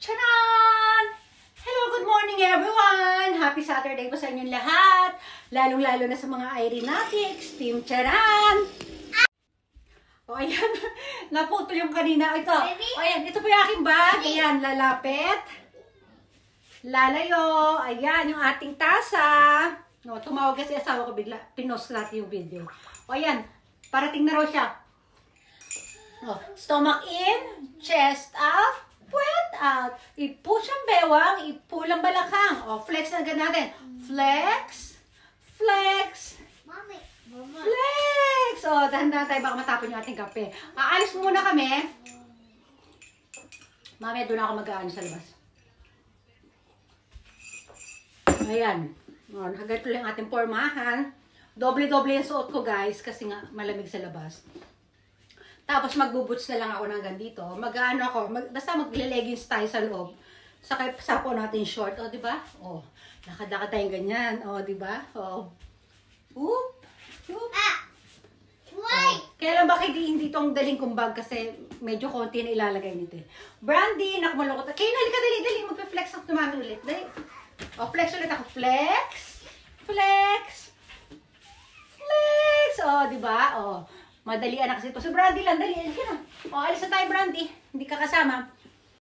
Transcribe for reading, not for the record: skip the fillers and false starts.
Charan! Hello, good morning everyone! Happy Saturday po sa inyong lahat. Lalong-lalo na sa mga Irenatics, Team Charan! O ayan, naputol yung kanina. Ito, o ayan, ito po yung aking bag. Ayan, lalapit. Lalayo. Ayan, yung ating tasa. No, tumawag kasi asawa ko bigla. Pinost natin yung video. O ayan, parating na raw siya. O, stomach in, chest out, puwet out. I-push ang bewang, i-pull ang balakang. O, flex na agad natin. Flex, flex, Mami, mama. flex. O, dahan-dahan tayo baka matapon yung ating kape. Aalis muna kami. Mamaya doon ako mag-aano sa labas. Ayan. O, nakagat lang ating pormahan. Doble-doble yung suot ko guys kasi nga malamig sa labas. Tapos magbubuts na lang ako hanggang dito. Mag-ano ako, basta magle-leggings tayo sa loob. Sa po natin short, o, di ba? O, lakad-lakad tayong ganyan, o, di ba? O. Oop. Oop. Wait! Kaya lang bakit hindi itong daling kong bag kasi medyo konti na ilalagay nito eh. Brandy, nakamalukot. Kaya halika, dali. Magpe-flex ako naman ulit. Dali. O, flex ulit ako. Flex. Flex. Flex. O, di ba? O. Madalian na kasi ito. So, Brandy lang, dali. Halika na. O, alis na tayo, Brandy. Hindi ka kasama.